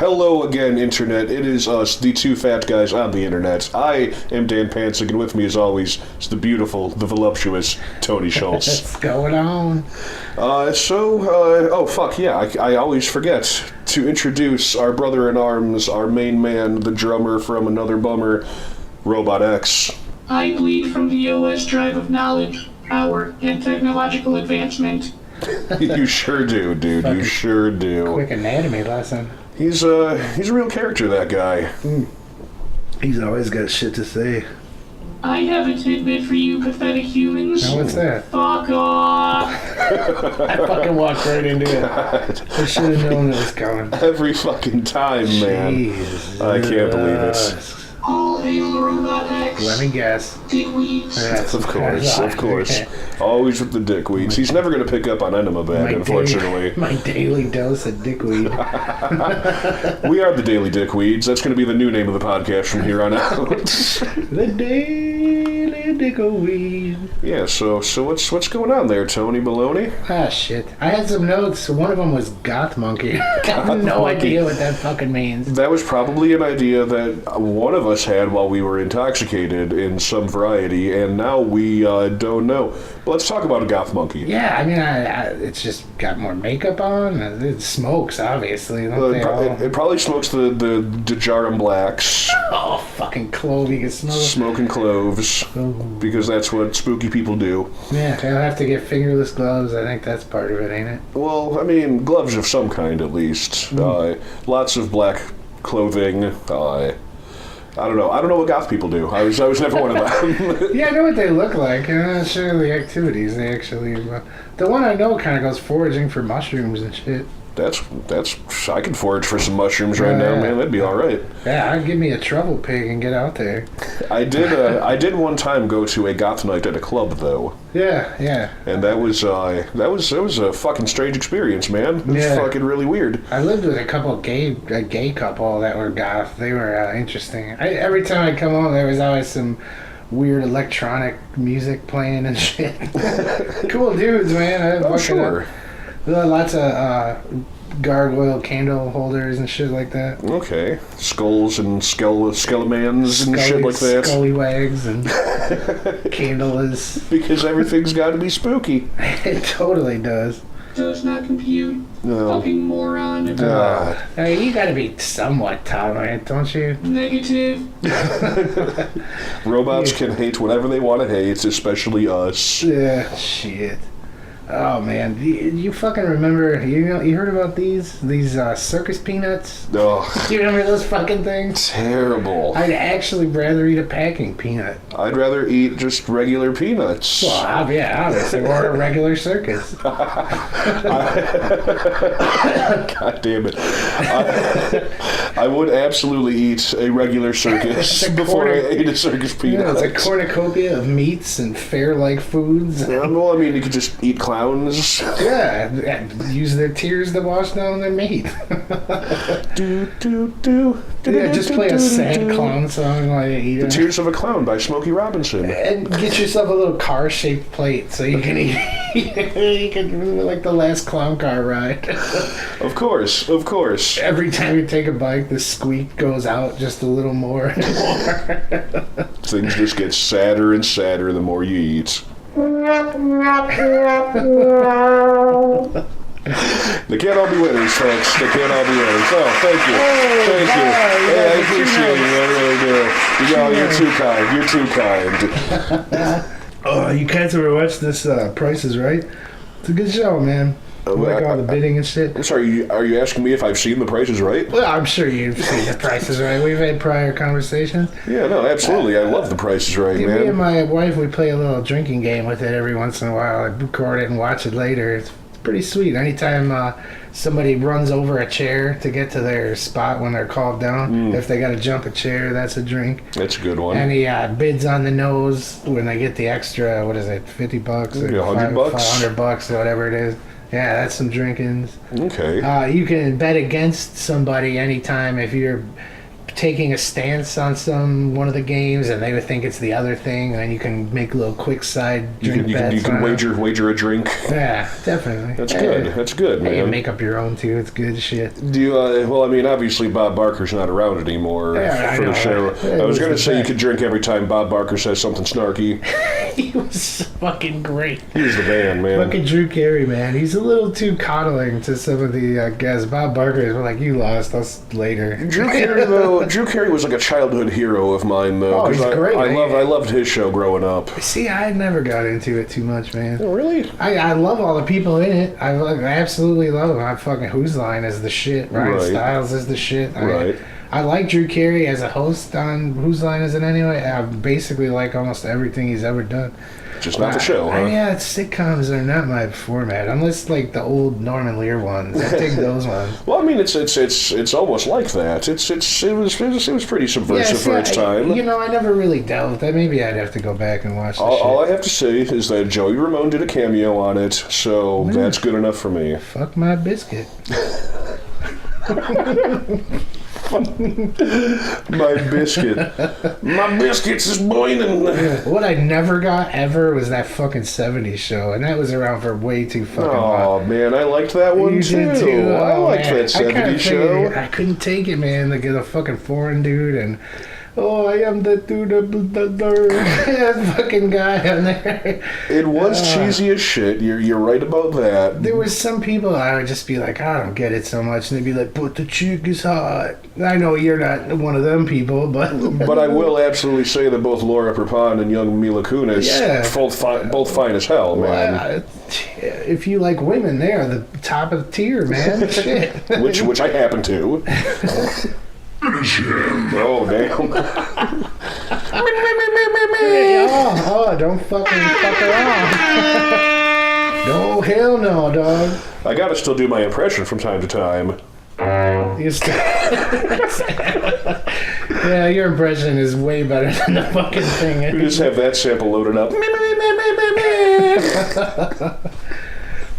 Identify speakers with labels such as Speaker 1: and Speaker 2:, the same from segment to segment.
Speaker 1: Hello again, Internet. It is us, the two fat guys on the Internet. I am Dan Pansig, and with me, as always, is the beautiful, the voluptuous Tony Schultz.
Speaker 2: What's going on?
Speaker 1: Oh, fuck, yeah, I always forget to introduce our brother-in-arms, our main man, the drummer from Another Bummer, Robot X.
Speaker 3: I bleed from the OS drive of knowledge, power, and technological advancement.
Speaker 1: You sure do, dude. You sure do.
Speaker 2: Quick anatomy lesson.
Speaker 1: He's a real character, that guy.
Speaker 4: He's always got shit to say.
Speaker 3: I have a tidbit for you pathetic humans.
Speaker 2: Now what's that?
Speaker 3: Fuck off!
Speaker 2: I fucking walked right into it. I should have known it was coming.
Speaker 1: Every fucking time, man.
Speaker 4: Jesus.
Speaker 1: I can't believe it.
Speaker 3: All hail Robot X.
Speaker 2: Let me guess.
Speaker 3: Dickweeds.
Speaker 2: Yes,
Speaker 1: Of course. Always with the dickweeds. He's never going to pick up on Enema Bag, unfortunately.
Speaker 2: My daily dose of dickweed.
Speaker 1: We are the Daily Dickweeds. That's going to be the new name of the podcast from here on out.
Speaker 2: The daily dickweed.
Speaker 1: Yeah, so what's going on there, Tony Baloney?
Speaker 2: Ah, shit. I had some notes. One of them was goth monkey. I have no idea what that fucking means.
Speaker 1: That was probably an idea that one of us had while we were intoxicated in some variety, and now we don't know. But let's talk about a goth monkey.
Speaker 2: Yeah, I mean, it's just got more makeup on. It smokes, obviously.
Speaker 1: It probably smokes the Dejarum Blacks.
Speaker 2: Oh, fucking clove you can smoke.
Speaker 1: Smoking cloves, because that's what spooky people do.
Speaker 2: Yeah, they'll have to get fingerless gloves. I think that's part of it, ain't it?
Speaker 1: Well, I mean, gloves of some kind at least. Lots of black clothing. I don't know. I don't know what goth people do. I was never one of them.
Speaker 2: Yeah, I know what they look like. I'm not sure the activities they actually... the one I know kind of goes foraging for mushrooms and shit.
Speaker 1: That's. I could forage for some mushrooms right now, man. That'd be all right.
Speaker 2: Yeah, I'd give me a trouble pig and get out there.
Speaker 1: I did one time go to a goth night at a club though.
Speaker 2: Yeah.
Speaker 1: And that was a fucking strange experience, man. It was fucking really weird.
Speaker 2: I lived with a gay couple that were goth. They were interesting. Every time I come home, there was always some weird electronic music playing and shit. Cool dudes, man.
Speaker 1: Oh, sure.
Speaker 2: Lots of gargoyle candle holders and shit like that.
Speaker 1: Okay. Skulls and skeletons and shit like that.
Speaker 2: Scallywags and candles.
Speaker 1: Because everything's got to be spooky.
Speaker 2: It totally does.
Speaker 3: Does not compute.
Speaker 1: No.
Speaker 3: Fucking moron.
Speaker 2: Hey, you gotta be somewhat tolerant, don't you?
Speaker 3: Negative.
Speaker 1: Robots can hate whatever they want to hate, especially us.
Speaker 2: Yeah, shit. Oh man, you fucking remember? You heard about these circus peanuts?
Speaker 1: Oh,
Speaker 2: Do you remember those fucking things?
Speaker 1: terrible.
Speaker 2: I'd actually rather eat a packing peanut.
Speaker 1: I'd rather eat just regular peanuts.
Speaker 2: Well, yeah, obviously, or a regular circus.
Speaker 1: God damn it. I would absolutely eat a regular circus before I ate a circus peanut.
Speaker 2: Yeah, it's a cornucopia of meats and fair-like foods.
Speaker 1: Well, I mean, you could just eat clowns.
Speaker 2: Yeah, use their tears to wash down their meat. Yeah, just play a sad clown song while you eat it.
Speaker 1: The Tears of a Clown by Smokey Robinson.
Speaker 2: And get yourself a little car-shaped plate so you can eat. You can like the last clown car ride.
Speaker 1: Of course.
Speaker 2: Every time you take a bite, the squeak goes out just a little more and more.
Speaker 1: Things just get sadder and sadder the more you eat. They can't all be winners, folks. They can't all be winners. Oh, thank you. Thank you. Hey, I appreciate you. I really do. You're too kind.
Speaker 2: Oh, you guys ever watched this Price is Right? It's a good show, man. Like all the bidding and shit.
Speaker 1: I'm sorry, are you asking me if I've seen The Price is Right?
Speaker 2: Well, I'm sure you've seen The Price is Right. We've had prior conversations.
Speaker 1: Yeah, no, absolutely. I love The Price is Right, man.
Speaker 2: Me and my wife, we play a little drinking game with it every once in a while. I record it and watch it later. It's pretty sweet. Anytime somebody runs over a chair to get to their spot when they're called down, if they got to jump a chair, that's a drink.
Speaker 1: That's a good one.
Speaker 2: And he bids on the nose when they get the extra, what is it, $50?
Speaker 1: Maybe $100?
Speaker 2: $500 or whatever it is. Yeah, that's some drinkings.
Speaker 1: Okay.
Speaker 2: You can bet against somebody anytime if you're taking a stance on one of the games, and they would think it's the other thing, and then you can make little quick side drink bets.
Speaker 1: You can wager a drink.
Speaker 2: Yeah, definitely.
Speaker 1: That's good. That's good, man.
Speaker 2: You can make up your own too. It's good shit.
Speaker 1: Do you? Well, I mean, obviously Bob Barker's not around anymore for the show. I was going to say you could drink every time Bob Barker says something snarky.
Speaker 2: He was fucking great.
Speaker 1: He was the man.
Speaker 2: Fucking Drew Carey, man. He's a little too coddling to some of the guys. Bob Barker is like, you lost us later.
Speaker 1: Drew Carey was like a childhood hero of mine, though.
Speaker 2: Oh, he's great.
Speaker 1: I loved his show growing up.
Speaker 2: See, I never got into it too much, man.
Speaker 1: Oh, really?
Speaker 2: I love all the people in it. I absolutely love them. I fucking Whose Line is the shit. Ryan Stiles is the shit. I like Drew Carey as a host on Whose Line Is It Anyway? I basically like almost everything he's ever done.
Speaker 1: Just not the show, huh?
Speaker 2: Yeah, sitcoms are not my format, unless like the old Norman Lear ones. I dig those ones.
Speaker 1: Well, I mean, it's almost like that. It was pretty subversive for its time.
Speaker 2: I never really delved. Maybe I'd have to go back and watch.
Speaker 1: All I have to say is that Joey Ramone did a cameo on it, so that's good enough for me.
Speaker 2: Fuck my biscuit.
Speaker 1: My biscuit. My biscuits is boiling.
Speaker 2: What I never got ever was that fucking 70s show, and that was around for way too fucking long.
Speaker 1: Oh, man, I liked that one too. I liked that 70s show.
Speaker 2: I couldn't take it, man. Like, a fucking foreign dude, and I am the dude, that fucking guy on there.
Speaker 1: It was cheesy as shit. You're right about that.
Speaker 2: There was some people I would just be like, I don't get it so much, and they'd be like, but the chick is hot. I know you're not one of them people, but
Speaker 1: but I will absolutely say that both Laura Prepon and young Mila Kunis, both fine as hell, man.
Speaker 2: Well, if you like women, they are the top of the tier, man. Shit.
Speaker 1: which I happen to. Oh, damn.
Speaker 2: Don't fucking fuck her off. No, hell no, dog.
Speaker 1: I gotta still do my impression from time to time.
Speaker 2: Yeah, your impression is way better than the fucking thing.
Speaker 1: You just have that sample loaded up.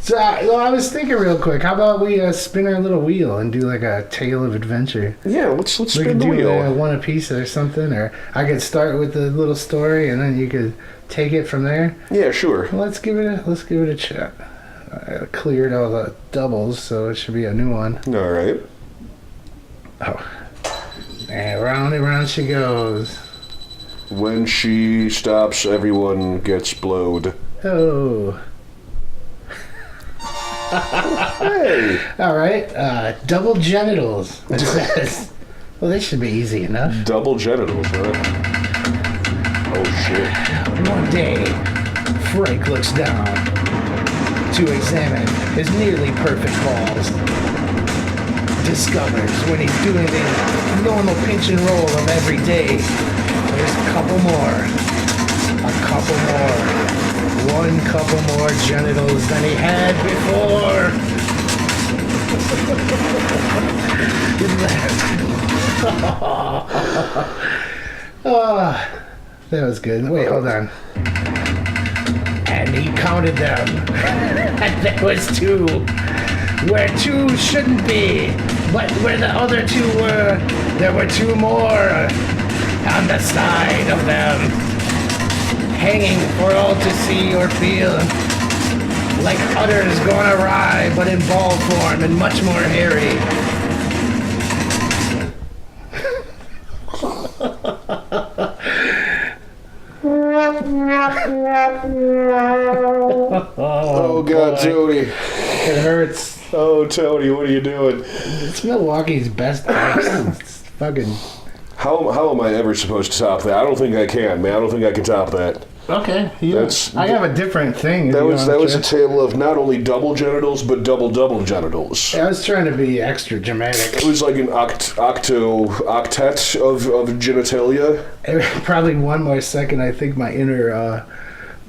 Speaker 2: So, I was thinking real quick, how about we spin our little wheel and do like a tale of adventure?
Speaker 1: Yeah, let's spin the
Speaker 2: wheel.
Speaker 1: wheel.
Speaker 2: We could do one apiece or something, or I could start with the little story and then you could take it from there.
Speaker 1: Yeah, sure.
Speaker 2: Well, let's give it a shot. I cleared all the doubles, so it should be a new one.
Speaker 1: All right.
Speaker 2: Oh. And round and round she goes.
Speaker 1: When she stops, everyone gets blowed.
Speaker 2: Oh.
Speaker 1: Hey.
Speaker 2: All right. Double genitals. It says. Well, this should be easy enough.
Speaker 1: Double genitals, huh? Oh, shit.
Speaker 2: One day, Frank looks down to examine his nearly perfect balls. Discovers when he's doing the normal pinch and roll of every day, there's a couple more. One couple more genitals than he had before. That was good. Wait, hold on. And he counted them. And there was two. Where two shouldn't be. But where the other two were, there were two more on the side of them. Hanging for all to see or feel. Like udders gone awry, but in ball form and much more hairy.
Speaker 1: Oh God, Tony.
Speaker 2: It hurts.
Speaker 1: Oh, Tony, what are you doing?
Speaker 2: It's Milwaukee's best ice. It's fucking...
Speaker 1: How am I ever supposed to top that? I don't think I can, man. I don't think I can top that.
Speaker 2: Okay. I have a different thing.
Speaker 1: That was a tale of not only double genitals, but double genitals.
Speaker 2: I was trying to be extra dramatic.
Speaker 1: It was like an octet of genitalia.
Speaker 2: Probably one more second, I think my inner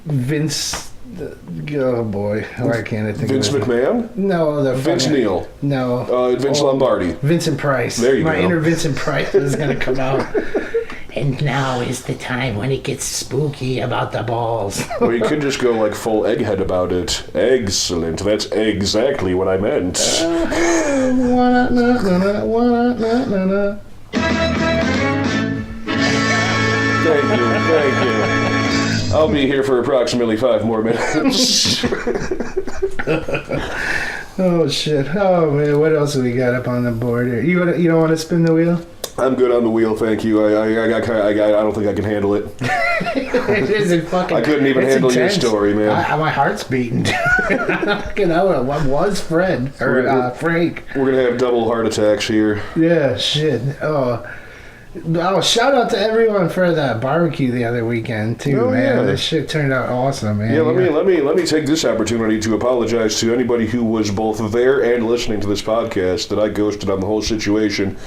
Speaker 2: Vince... Oh boy, why can't I think
Speaker 1: Vince
Speaker 2: of it?
Speaker 1: McMahon?
Speaker 2: No,
Speaker 1: Vince Neil.
Speaker 2: No.
Speaker 1: Vince Lombardi.
Speaker 2: Vincent Price.
Speaker 1: There you go.
Speaker 2: My inner Vincent Price is going to come out.
Speaker 5: And now is the time when it gets spooky about the balls.
Speaker 1: Or you could just go like full egghead about it. Excellent. That's exactly what I meant. I'll be here for approximately 5 more minutes.
Speaker 2: Oh shit! Oh man, what else have we got up on the board here? You don't want to spin the wheel?
Speaker 1: I'm good on the wheel, thank you. I don't think I can handle it.
Speaker 2: It isn't fucking.
Speaker 1: I couldn't even handle
Speaker 2: intense.
Speaker 1: your story, man.
Speaker 2: My heart's beating. You know, what was Fred or Frank?
Speaker 1: We're gonna have double heart attacks here.
Speaker 2: Yeah, shit. Oh, shout out to everyone for the barbecue the other weekend too,
Speaker 1: Oh,
Speaker 2: man.
Speaker 1: yeah.
Speaker 2: This shit turned out awesome, man.
Speaker 1: Yeah, let me take this opportunity to apologize to anybody who was both there and listening to this podcast that I ghosted on the whole situation.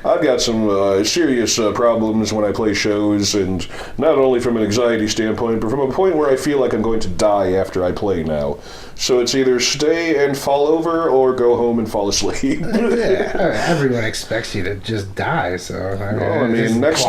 Speaker 1: I've got some serious problems when I play shows, and not only from an anxiety standpoint, but from a point where I feel like I'm going to die after I play now. So it's either stay and fall over or go home and fall asleep.
Speaker 2: Yeah, everyone expects you to just die, so
Speaker 1: I mean, next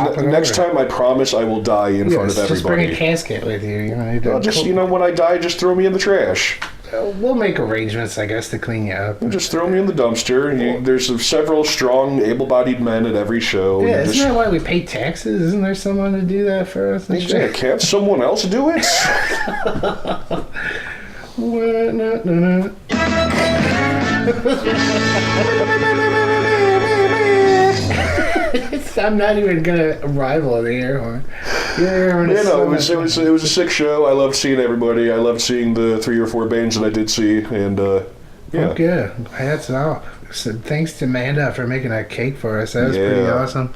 Speaker 1: time I promise I will die in front of everybody.
Speaker 2: Just bring a casket with you.
Speaker 1: When I die, just throw me in the trash.
Speaker 2: We'll make arrangements, I guess, to clean you up.
Speaker 1: Just throw me in the dumpster. There's several strong, able-bodied men at every show.
Speaker 2: Yeah, isn't that why we pay taxes? Isn't there someone to do that for us?
Speaker 1: Yeah, can't someone else do it?
Speaker 2: I'm not even gonna rival the air horn.
Speaker 1: It was a sick show. I loved seeing everybody. I loved seeing the 3 or 4 bands that I did see, and yeah.
Speaker 2: Okay, hats off. So thanks to Amanda for making that cake for us. That was pretty awesome.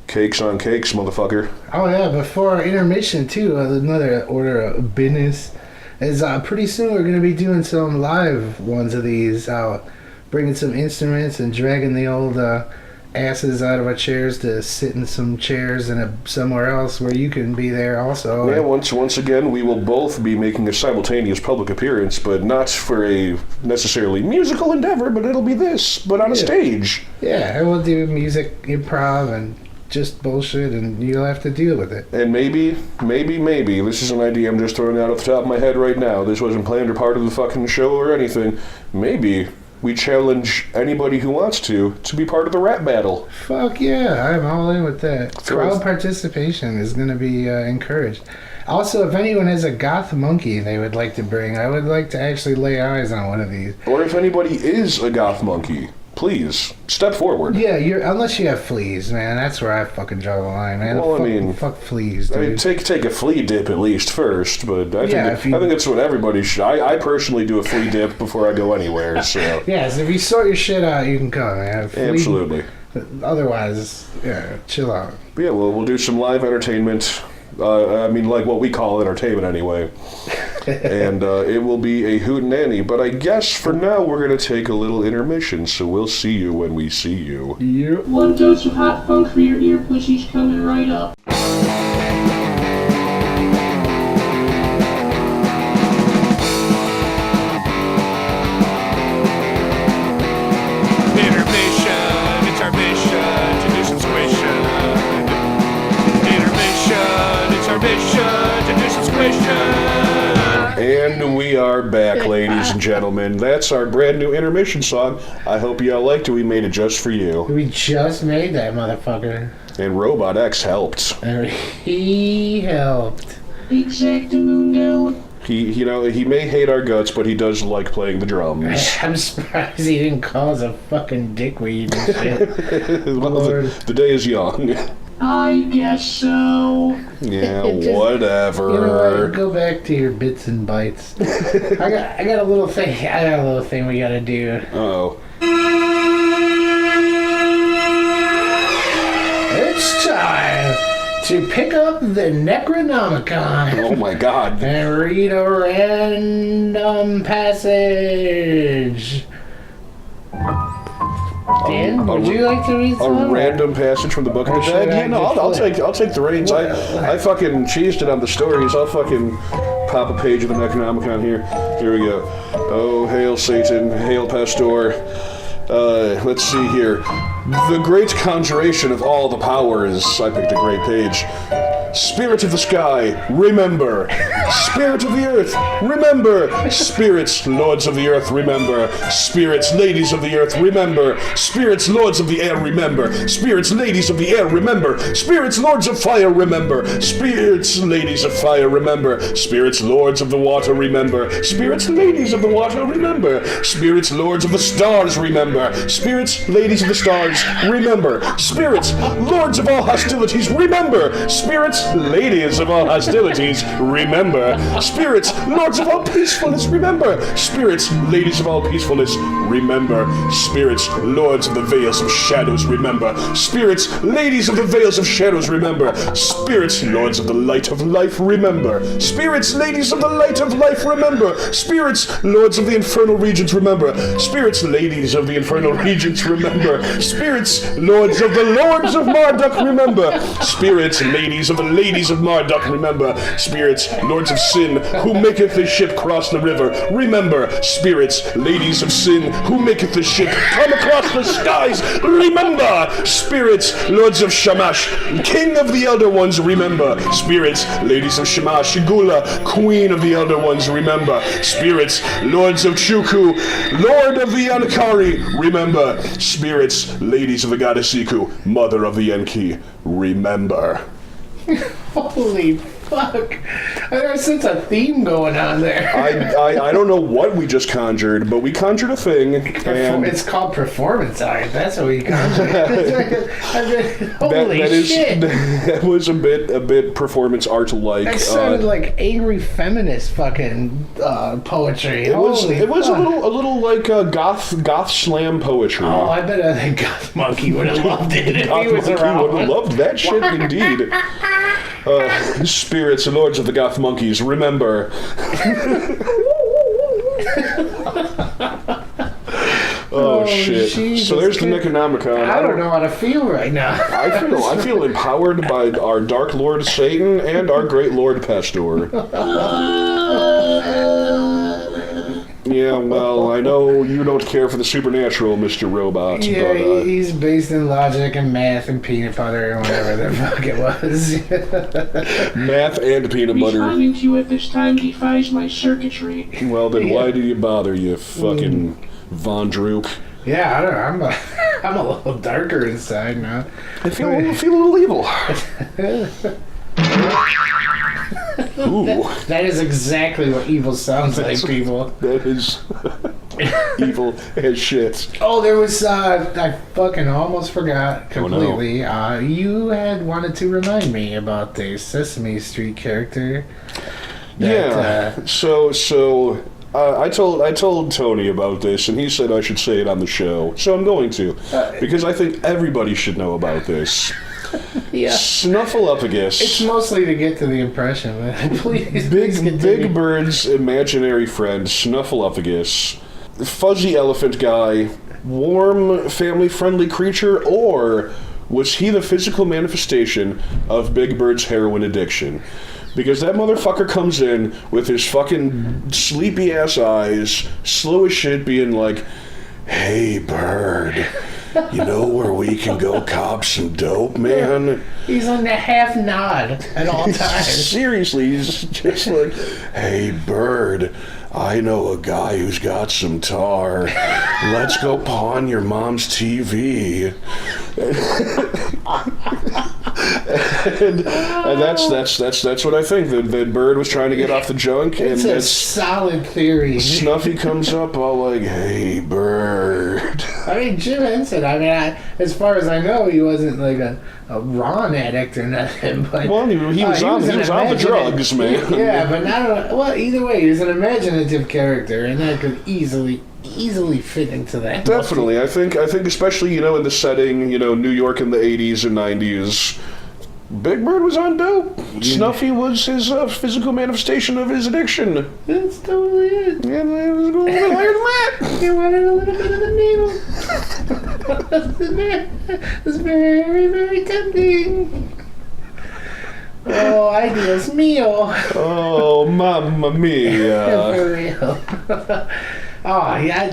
Speaker 1: Cakes on cakes, motherfucker.
Speaker 2: Oh yeah, before our intermission too, another order of business is pretty soon we're gonna be doing some live ones of these out, bringing some instruments and dragging the old asses out of our chairs to sit in some chairs and somewhere else where you can be there also.
Speaker 1: Yeah, once again, we will both be making a simultaneous public appearance, but not for a necessarily musical endeavor, but it'll be this, but on a stage.
Speaker 2: Yeah, and we'll do music, improv, and just bullshit, and you'll have to deal with it.
Speaker 1: And maybe, this is an idea I'm just throwing out off the top of my head right now. This wasn't planned or part of the fucking show or anything. Maybe we challenge anybody who wants to be part of the rap battle.
Speaker 2: Fuck yeah, I'm all in with that. Crowd participation is going to be encouraged. Also, if anyone has a goth monkey they would like to bring, I would like to actually lay eyes on one of these.
Speaker 1: Or if anybody is a goth monkey, please step forward.
Speaker 2: Yeah, unless you have fleas, man. That's where I fucking draw the line, man.
Speaker 1: Well,
Speaker 2: fuck fleas, dude.
Speaker 1: I mean, take a flea dip at least first, but I think that's what everybody should. I personally do a flea dip before I go anywhere. So
Speaker 2: yes, if you sort your shit out, you can come, man.
Speaker 1: Absolutely.
Speaker 2: Otherwise, yeah, chill out.
Speaker 1: But yeah, we'll do some live entertainment. Like what we call entertainment anyway. And it will be a hootenanny. But I guess for now we're going to take a little intermission, so we'll see you when we see you.
Speaker 2: Yep.
Speaker 3: One dose of hot funk for your ear pussies coming right up.
Speaker 6: Intermission, it's our mission to do some squishing. Intermission, it's our mission to do some squishing.
Speaker 1: And we are back, ladies and gentlemen. That's our brand new intermission song. I hope y'all liked it. We made it just for you.
Speaker 2: We just made that motherfucker.
Speaker 1: And Robot X helped.
Speaker 2: And he helped.
Speaker 3: Exactamundo.
Speaker 1: He may hate our guts, but he does like playing the drums.
Speaker 2: I'm surprised he didn't call us a fucking dickweed and shit.
Speaker 1: Well, the day is young.
Speaker 3: I guess so.
Speaker 1: Yeah,
Speaker 2: You
Speaker 1: whatever.
Speaker 2: know what? Go back to your bits and bytes. I got a little thing we gotta do.
Speaker 1: Uh-oh.
Speaker 2: It's time to pick up the Necronomicon
Speaker 1: Oh my god.
Speaker 2: and read a random passage. Dan, would you like to read
Speaker 1: A
Speaker 2: some?
Speaker 1: random passage from the Book of the
Speaker 2: should
Speaker 1: Dead?
Speaker 2: I
Speaker 1: Yeah, no,
Speaker 2: just
Speaker 1: I'll take the reins. I fucking cheesed it on the stories. I'll fucking pop a page of the Necronomicon here. Here we go. Oh, hail Satan, hail Pastor. Let's see here. The great conjuration of all the powers. I picked a great page. Spirit of the sky, remember. Spirit of the earth, remember. Spirits, lords of the earth, remember. Spirits, ladies of the earth, remember. Spirits, lords of the air, remember. Spirits, ladies of the air, remember. Spirits, lords of fire, remember. Spirits, ladies of fire, remember. Spirits, lords of the water, remember. Spirits, ladies of the water, remember. Spirits, lords of the stars, remember. Spirits, ladies of the stars, remember. Spirits, lords of all hostilities, remember. Spirits, ladies of all hostilities, remember. Spirits, lords of all peacefulness, remember. Spirits, ladies of all peacefulness, remember. Spirits, lords of the veils of shadows, remember. Spirits, ladies of the veils of shadows, remember. Spirits, lords of the light of life, remember. Spirits, ladies of the light of life, remember. Spirits, lords of the infernal regions, remember. Spirits, ladies of the infernal regions, remember. Spirits, lords of the lords of Marduk, remember. Spirits, ladies of the ladies of Marduk, remember. Spirits, lords of sin, who maketh the ship cross the river, remember. Spirits, ladies of sin, who maketh the ship come across the skies, remember. Spirits, lords of Shamash, king of the elder ones, remember. Spirits, ladies of Shamash, Gula, queen of the elder ones, remember. Spirits, lords of Chuku, lord of the Ankari, remember. Spirits, ladies of the goddess Iku, mother of the Enki, remember.
Speaker 2: Holy fuck. There's such a theme going on there.
Speaker 1: I don't know what we just conjured, but we conjured a thing, and
Speaker 2: It's called performance art. That's what we conjured. Holy shit.
Speaker 1: That was a bit performance art-like.
Speaker 2: That sounded like angry feminist fucking poetry.
Speaker 1: It was
Speaker 2: fuck.
Speaker 1: a little like goth slam poetry.
Speaker 2: Oh, I bet the Goth Monkey would have loved it if
Speaker 1: Goth
Speaker 2: he was
Speaker 1: Monkey
Speaker 2: around.
Speaker 1: would have loved that shit indeed. Spirits and lords of the goth monkeys, remember. Oh shit!
Speaker 2: Jesus
Speaker 1: So there's the
Speaker 2: Christ.
Speaker 1: necronomicon.
Speaker 2: I don't know how to feel right now.
Speaker 1: I feel empowered by our Dark Lord Satan and our Great Lord Pastor. Yeah, well, I know you don't care for the supernatural, Mr. Robot.
Speaker 2: Yeah,
Speaker 1: but,
Speaker 2: he's based in logic and math and peanut butter and whatever the fuck it was.
Speaker 1: math and peanut butter.
Speaker 3: Responding to you at this time defies my circuitry.
Speaker 1: Well, then why do you bother, you fucking Von Drook?
Speaker 2: Yeah, I don't know. I'm a little darker inside now.
Speaker 1: I feel a little evil. Ooh,
Speaker 2: That is exactly what evil sounds like, people.
Speaker 1: that is evil as shit.
Speaker 2: Oh, there was, I fucking almost forgot completely. You had wanted to remind me about the Sesame Street character.
Speaker 1: So I told Tony about this, and he said I should say it on the show. So I'm going to, because I think everybody should know about this.
Speaker 2: Yeah.
Speaker 1: Snuffleupagus.
Speaker 2: It's mostly to get to the impression, man. Please continue.
Speaker 1: Big Bird's imaginary friend, Snuffleupagus. Fuzzy elephant guy, warm, family-friendly creature, or was he the physical manifestation of Big Bird's heroin addiction? Because that motherfucker comes in with his fucking sleepy-ass eyes, slow as shit, being like, "Hey, Bird, you know where we can go cop some dope, man?"
Speaker 2: He's on the half nod at all times.
Speaker 1: Seriously, he's just like, "Hey, Bird, I know a guy who's got some tar. Let's go pawn your mom's TV." and that's what I think. That Bird was trying to get off the junk, and
Speaker 2: It's a solid theory.
Speaker 1: Snuffy comes up all like, "Hey, Bird."
Speaker 2: I mean, Jim Henson, as far as I know, he wasn't like a Ron addict or nothing. But
Speaker 1: Well, he was on the drugs, man.
Speaker 2: Yeah, but not. Well, either way, he's an imaginative character, and that could easily fit into that.
Speaker 1: Definitely, I think especially in the setting, New York in the 80s and 90s. Big Bird was on dope. Snuffy was his physical manifestation of his addiction.
Speaker 2: That's totally it.
Speaker 1: Yeah, it was a little bit higher than that.
Speaker 2: You wanted a little bit of the needle. It's very, very tempting. Oh, ideas mio.
Speaker 1: Oh, mamma mia.
Speaker 2: For real. Oh, yeah,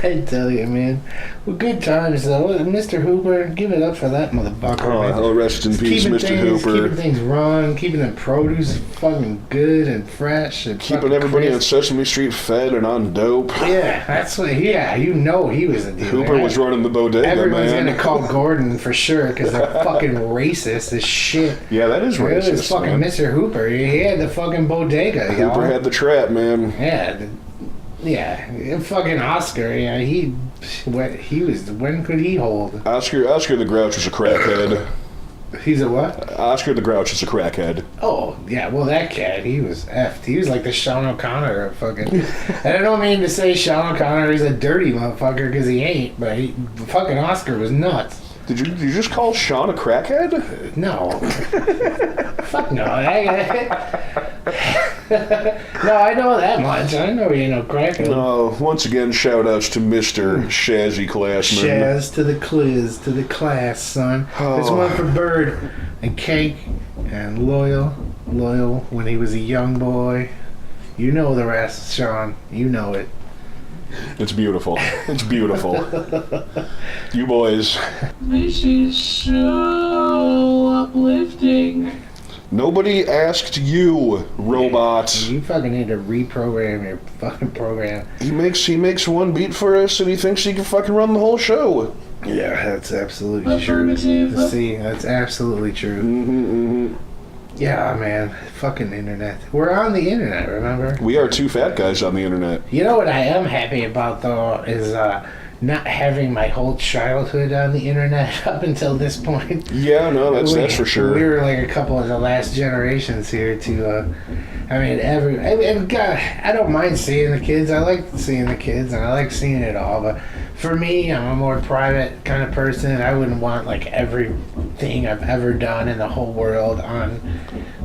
Speaker 2: I tell you, man. Well, good times, though. Mr. Hooper, give it up for that motherfucker, man.
Speaker 1: Oh, rest in peace, Mr. Hooper.
Speaker 2: Keeping things run, keeping the produce fucking good and fresh. And
Speaker 1: Keeping everybody on Sesame Street fed and on dope.
Speaker 2: Yeah, that's what, you know he was a dude.
Speaker 1: Hooper was running the bodega,
Speaker 2: Everyone's
Speaker 1: man.
Speaker 2: gonna call Gordon for sure, because they're fucking racist as shit.
Speaker 1: Yeah, that is racist,
Speaker 2: It was fucking
Speaker 1: man.
Speaker 2: Mr. Hooper. He had the fucking bodega,
Speaker 1: Hooper
Speaker 2: y'all.
Speaker 1: had the trap, man.
Speaker 2: Yeah, fucking Oscar. Yeah, when could he hold?
Speaker 1: Oscar the Grouch was a crackhead.
Speaker 2: He's a what?
Speaker 1: Oscar the Grouch is a crackhead.
Speaker 2: Oh, yeah, well, that cat, he was effed. He was like the Sean O'Connor of fucking... And I don't mean to say Sean O'Connor is a dirty motherfucker, because he ain't, but fucking Oscar was nuts.
Speaker 1: Did you just call Sean a crackhead?
Speaker 2: No. Fuck no. No, I know that much. I know he ain't no cracker.
Speaker 1: No, once again, shout outs to Mr. Shazzy Classman.
Speaker 2: Shaz to the class, son. This one for Bird and Cake and Loyal when he was a young boy. You know the rest, Sean. You know it.
Speaker 1: It's beautiful. It's beautiful. You boys.
Speaker 3: This is so uplifting.
Speaker 1: Nobody asked you, robot.
Speaker 2: You fucking need to reprogram your fucking program.
Speaker 1: He makes one beat for us, and he thinks he can fucking run the whole show.
Speaker 2: Yeah, that's absolutely true.
Speaker 3: Affirmative.
Speaker 2: See, that's absolutely true.
Speaker 1: Mm-hmm.
Speaker 2: Yeah, man. Fucking internet. We're on the internet, remember?
Speaker 1: We are two fat guys on the internet.
Speaker 2: You know what I am happy about, though, is not having my whole childhood on the internet up until this point.
Speaker 1: Yeah, no, that's for sure.
Speaker 2: We were like a couple of the last generations here to, God, I don't mind seeing the kids. I like seeing the kids, and I like seeing it all, but for me, I'm a more private kind of person. I wouldn't want, like, everything I've ever done in the whole world on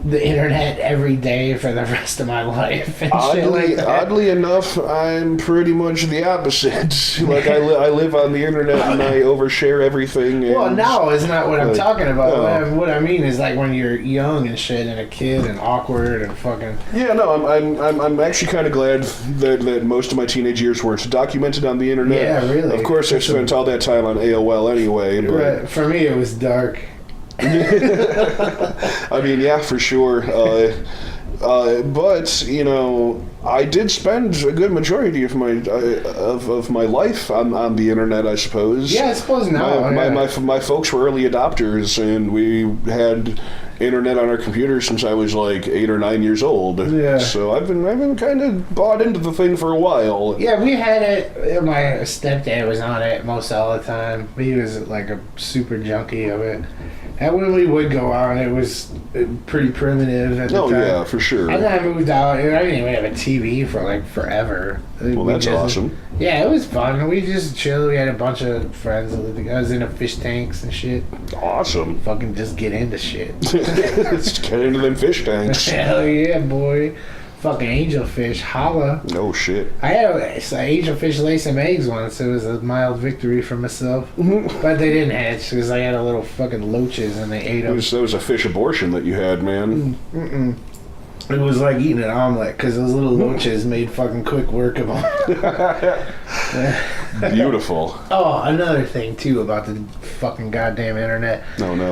Speaker 2: the internet every day for the rest of my life and shit like that.
Speaker 1: Oddly enough, I'm pretty much the opposite. Like, I live on the internet and I overshare everything. And,
Speaker 2: Well, no, it's not what I'm
Speaker 1: like,
Speaker 2: talking about.
Speaker 1: no.
Speaker 2: What I mean is like when you're young and shit and a kid and awkward and fucking...
Speaker 1: Yeah, no, I'm actually kind of glad that most of my teenage years weren't documented on the internet.
Speaker 2: Yeah, really.
Speaker 1: Of course, I spent all that time on AOL anyway.
Speaker 2: But for me, it was dark.
Speaker 1: I mean, yeah, for sure. But you know, I did spend a good majority of my life on the internet, I suppose.
Speaker 2: Yeah, I suppose now.
Speaker 1: My folks were early adopters, and we had internet on our computer since I was like 8 or 9 years old.
Speaker 2: Yeah.
Speaker 1: So I've been kind of bought into the thing for a while.
Speaker 2: Yeah, we had it. My stepdad was on it most all the time. He was like a super junkie of it. And when we would go on, it was pretty primitive at the time.
Speaker 1: Yeah, for sure.
Speaker 2: And then I moved out, and I didn't even have a TV for like forever.
Speaker 1: Well, that's awesome.
Speaker 2: Yeah, it was fun. We just chilled. We had a bunch of friends that lived together. I was into fish tanks and shit.
Speaker 1: Awesome.
Speaker 2: Fucking just get into shit.
Speaker 1: Let's get into them fish tanks.
Speaker 2: Hell yeah, boy. Fucking angelfish, holla.
Speaker 1: Oh shit.
Speaker 2: I had an angelfish lay some eggs once. It was a mild victory for myself. But they didn't hatch because I had a little fucking loaches and they ate them.
Speaker 1: That was a fish abortion that you had, man.
Speaker 2: It was like eating an omelet because those little loaches made fucking quick work of them.
Speaker 1: Beautiful.
Speaker 2: Oh, another thing too about the fucking goddamn internet.
Speaker 1: No.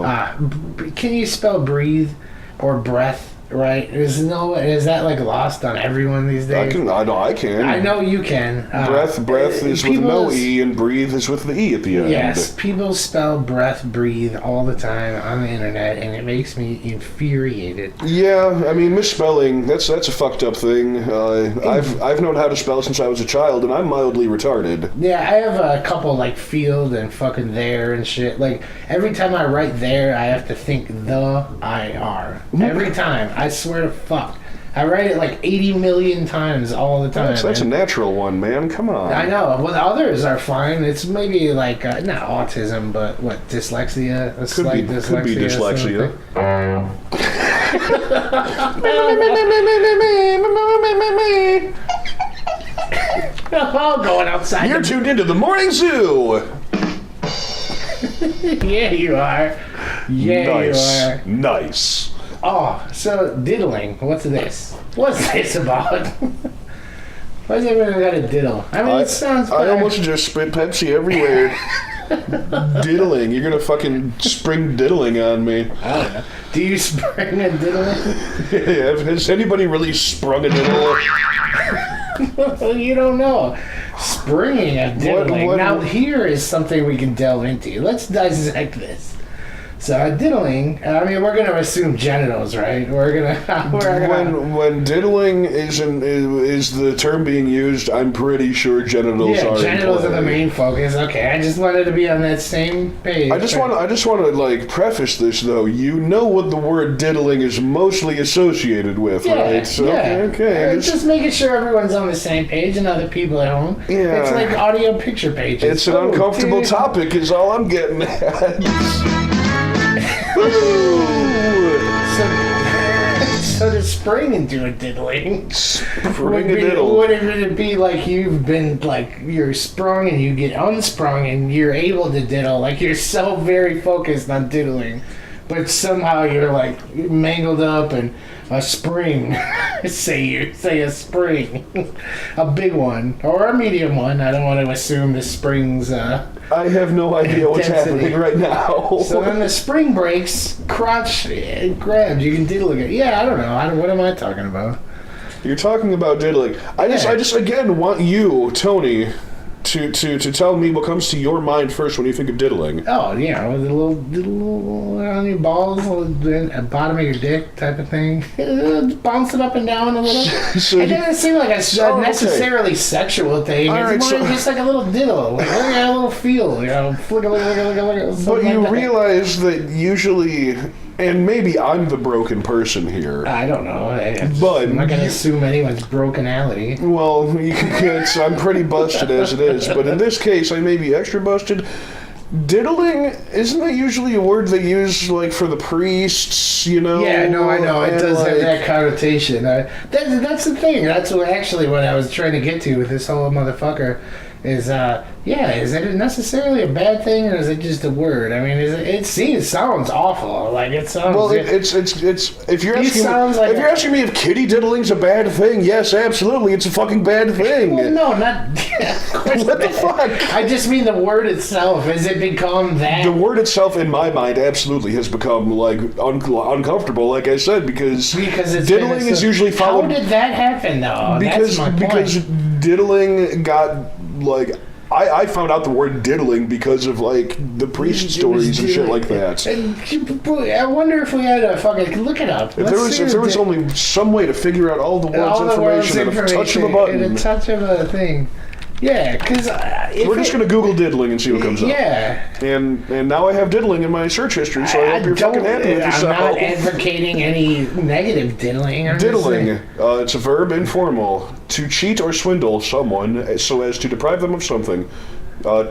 Speaker 2: Can you spell breathe or breath right? Is that like lost on everyone these days?
Speaker 1: I can.
Speaker 2: I know you can.
Speaker 1: Breath is with no E, and breathe is with the E at the end.
Speaker 2: Yes, people spell breath, breathe all the time on the internet, and it makes me infuriated.
Speaker 1: Yeah, I mean misspelling. That's a fucked up thing. I've known how to spell since I was a child, and I'm mildly retarded.
Speaker 2: Yeah, I have a couple like field and fucking there and shit. Like every time I write there, I have to think the IR every time. I swear to fuck. I write it like 80 million times all the time.
Speaker 1: That's a natural one, man. Come on.
Speaker 2: I know. Well, the others are fine. It's maybe like, not autism, but what, dyslexia?
Speaker 1: Could be dyslexia.
Speaker 2: Oh, going outside.
Speaker 1: You're tuned into the Morning Zoo.
Speaker 2: Yeah, you are. Yeah,
Speaker 1: Nice.
Speaker 2: you are.
Speaker 1: Nice.
Speaker 2: Oh, so diddling. What's this? What's this about? Why is everyone got a diddle? I mean, it sounds
Speaker 1: I
Speaker 2: better.
Speaker 1: almost just spit Pepsi everywhere. Diddling. You're gonna fucking spring diddling on me.
Speaker 2: I don't know. Do you spring a diddle?
Speaker 1: Has anybody really sprung a diddle?
Speaker 2: You don't know. Springing a diddling.
Speaker 1: What-
Speaker 2: Now, here is something we can delve into. Let's dissect this. So, a diddling, I mean, we're going to assume genitals, right?
Speaker 1: When diddling is the term being used, I'm pretty sure genitals
Speaker 2: Yeah,
Speaker 1: are.
Speaker 2: genitals
Speaker 1: in
Speaker 2: are the
Speaker 1: play.
Speaker 2: main focus. Okay, I just wanted to be on that same page.
Speaker 1: I just want to like preface this though. You know what the word diddling is mostly associated with, right? So, okay.
Speaker 2: Just making sure everyone's on the same page and other people at home.
Speaker 1: Yeah.
Speaker 2: It's like audio picture pages.
Speaker 1: It's an uncomfortable
Speaker 2: dude.
Speaker 1: topic, is all I'm getting at.
Speaker 2: So to spring into a diddling
Speaker 1: Spring a diddle.
Speaker 2: would it be like you're sprung and you get unsprung and you're able to diddle, like you're so very focused on diddling, but somehow you're like mangled up and a spring, say a spring, a big one or a medium one. I don't want to assume the springs.
Speaker 1: I have no idea what's
Speaker 2: Density.
Speaker 1: happening right now.
Speaker 2: So when the spring breaks, crotch grabs, you can diddle again. Yeah, I don't know. What am I talking about?
Speaker 1: You're talking about diddling. I just again want you, Tony, to tell me what comes to your mind first when you think of diddling.
Speaker 2: Oh, yeah, with a little on your balls, at bottom of your dick type of thing. Bouncing up and down a little.
Speaker 1: So
Speaker 2: It doesn't seem like a
Speaker 1: okay.
Speaker 2: necessarily sexual thing.
Speaker 1: All
Speaker 2: It's
Speaker 1: right,
Speaker 2: more
Speaker 1: so-
Speaker 2: just like a little diddle. Like, a little feel, flicker.
Speaker 1: But you realize that usually, and maybe I'm the broken person here.
Speaker 2: I don't know.
Speaker 1: But
Speaker 2: I'm not going to
Speaker 1: you-
Speaker 2: assume anyone's brokenality.
Speaker 1: Well, I'm pretty busted as it is, but in this case, I may be extra busted. Diddling, isn't that usually a word they use, like, for the priests, you know?
Speaker 2: Yeah, no, I know. It
Speaker 1: And,
Speaker 2: does have
Speaker 1: like,
Speaker 2: that connotation. That's the thing. That's what I was trying to get to with this whole motherfucker. Is it necessarily a bad thing, or is it just a word? I mean, it sounds awful. Like it sounds.
Speaker 1: Well, it's if you're
Speaker 2: It
Speaker 1: asking
Speaker 2: sounds like
Speaker 1: if you're asking me if kitty diddling's a bad thing, yes, absolutely, it's a fucking bad thing.
Speaker 2: well, no, not. Of course
Speaker 1: What the
Speaker 2: not.
Speaker 1: fuck?
Speaker 2: I just mean the word itself. Has it become that?
Speaker 1: The word itself, in my mind, absolutely has become like uncomfortable. Like I said, because
Speaker 2: it's
Speaker 1: diddling
Speaker 2: been
Speaker 1: is usually followed.
Speaker 2: How did that happen, though?
Speaker 1: because
Speaker 2: That's my point.
Speaker 1: because diddling got like I found out the word diddling because of like the priest stories and shit like that.
Speaker 2: I wonder if we had a fucking look it up.
Speaker 1: If there was only some way to figure out all the world's information at a touch of a
Speaker 2: in
Speaker 1: button,
Speaker 2: a touch of a thing. Yeah, because
Speaker 1: we're just gonna Google diddling and see what comes up.
Speaker 2: Yeah.
Speaker 1: And now I have diddling in my search history, so I hope you're fucking happy with
Speaker 2: I'm
Speaker 1: yourself.
Speaker 2: not advocating any negative diddling. I'm just
Speaker 1: Diddling.
Speaker 2: saying-
Speaker 1: It's a verb, informal. To cheat or swindle someone so as to deprive them of something.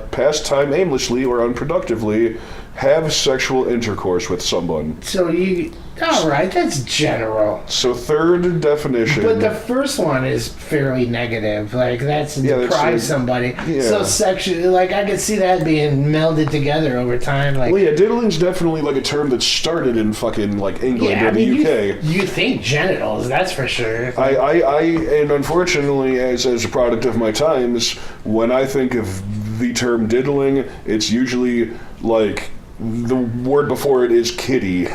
Speaker 1: Pass time aimlessly or unproductively. Have sexual intercourse with someone.
Speaker 2: So all right, that's general.
Speaker 1: So third definition.
Speaker 2: But the first one is fairly negative. Like that's
Speaker 1: Yeah, that's
Speaker 2: deprive
Speaker 1: like-
Speaker 2: somebody.
Speaker 1: yeah.
Speaker 2: So sexual, like I could see that being melded together over time. Like
Speaker 1: well, yeah, diddling's definitely like a term that started in fucking like England
Speaker 2: yeah,
Speaker 1: or
Speaker 2: I mean,
Speaker 1: the UK.
Speaker 2: you think genitals? That's for sure.
Speaker 1: And unfortunately, as a product of my times, when I think of the term diddling, it's usually like the word before it is kitty.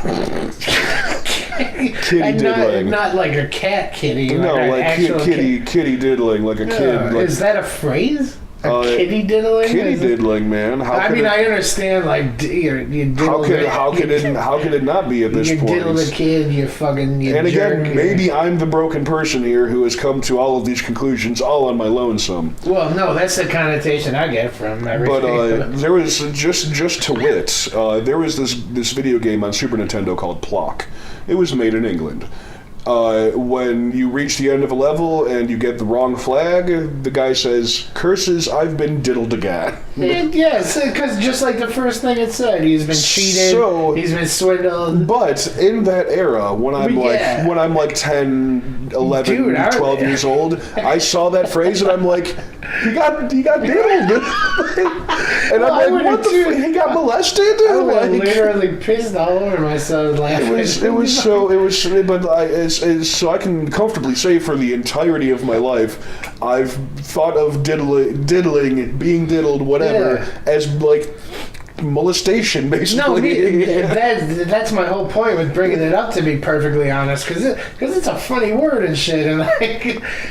Speaker 1: Kitty
Speaker 2: And
Speaker 1: diddling.
Speaker 2: not like a cat kitty.
Speaker 1: No,
Speaker 2: an
Speaker 1: like
Speaker 2: actual
Speaker 1: kitty diddling, like a kid. Like,
Speaker 2: is that a phrase? A kitty diddling?
Speaker 1: kitty
Speaker 2: Is it-
Speaker 1: diddling, man. How
Speaker 2: I
Speaker 1: could
Speaker 2: mean,
Speaker 1: it,
Speaker 2: I understand. Like, you diddle
Speaker 1: how could it not be at this
Speaker 2: you
Speaker 1: point?
Speaker 2: diddle the kid. You fucking. You
Speaker 1: And again,
Speaker 2: jerk,
Speaker 1: maybe I'm the broken person here who has come to all of these conclusions all on my lonesome.
Speaker 2: Well, no, that's the connotation I get from everything.
Speaker 1: But there was just to wit, there was this video game on Super Nintendo called Plock. It was made in England. When you reach the end of a level and you get the wrong flag, the guy says, "Curses, I've been diddled again."
Speaker 2: Yes, because just like the first thing it said, he's been cheated,
Speaker 1: So-
Speaker 2: he's been swindled.
Speaker 1: But in that era, when I'm
Speaker 2: Yeah.
Speaker 1: like 10, 11,
Speaker 2: Dude,
Speaker 1: 12 years old, I saw that phrase and I'm like, he got diddled. And
Speaker 2: Well, I
Speaker 1: I'm like,
Speaker 2: would've
Speaker 1: what the
Speaker 2: too.
Speaker 1: he got molested?
Speaker 2: I was
Speaker 1: like,
Speaker 2: literally pissed all over myself laughing.
Speaker 1: it was so, but so I can comfortably say for the entirety of my life, I've thought of diddling, being diddled, whatever, as like molestation, basically.
Speaker 2: No, that's my whole point with bringing it up, to be perfectly honest, because it's a funny word and shit, and like,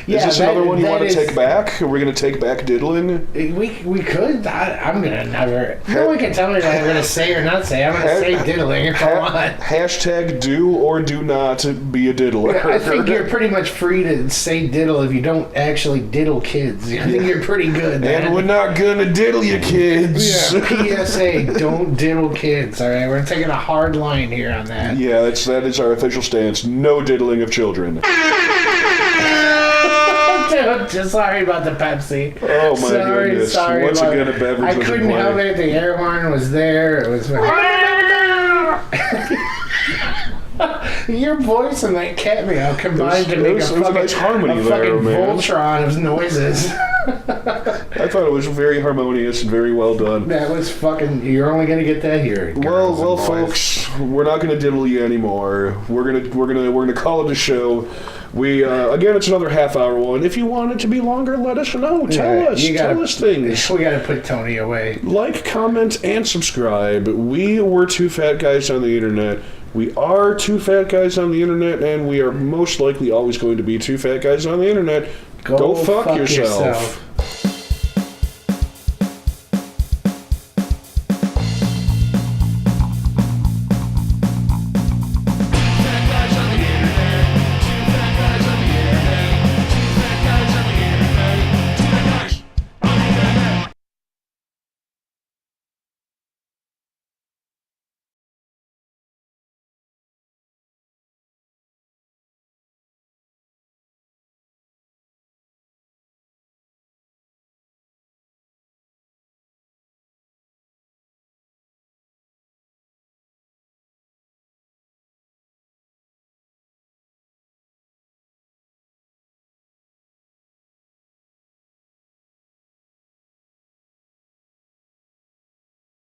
Speaker 2: yeah.
Speaker 1: Is this another one you want to take back? Are we going to take back diddling?
Speaker 2: We could. I'm gonna never. No one can tell me what I'm gonna say or not say. I'm gonna say diddling if I want.
Speaker 1: Hashtag do or do not be a diddler.
Speaker 2: I think you're pretty much free to say diddle if you don't actually diddle kids. I think you're pretty good.
Speaker 1: And we're not gonna diddle you, kids.
Speaker 2: Yeah, PSA. Don't diddle kids, all right? We're taking a hard line here on that.
Speaker 1: Yeah, that is our official stance. No diddling of children.
Speaker 2: Dude, just sorry about the Pepsi.
Speaker 1: Oh my goodness.
Speaker 2: Sorry.
Speaker 1: Once again, a beverage
Speaker 2: I
Speaker 1: was in
Speaker 2: couldn't
Speaker 1: play.
Speaker 2: help it. The air horn was there. It was... Your voice and that cat meow combined to make
Speaker 1: a nice harmony
Speaker 2: a
Speaker 1: there,
Speaker 2: fucking
Speaker 1: man.
Speaker 2: Voltron of noises.
Speaker 1: I thought it was very harmonious and very well done.
Speaker 2: That was fucking... You're only gonna get that here.
Speaker 1: Well, folks, we're not gonna diddle you anymore. We're gonna call it a show. We again, it's another half-hour one. If you want it to be longer, let us know. Tell us things.
Speaker 2: We gotta put Tony away.
Speaker 1: Like, comment, and subscribe. We were two fat guys on the internet. We are two fat guys on the internet, and we are most likely always going to be two fat guys on the internet. Go fuck yourself.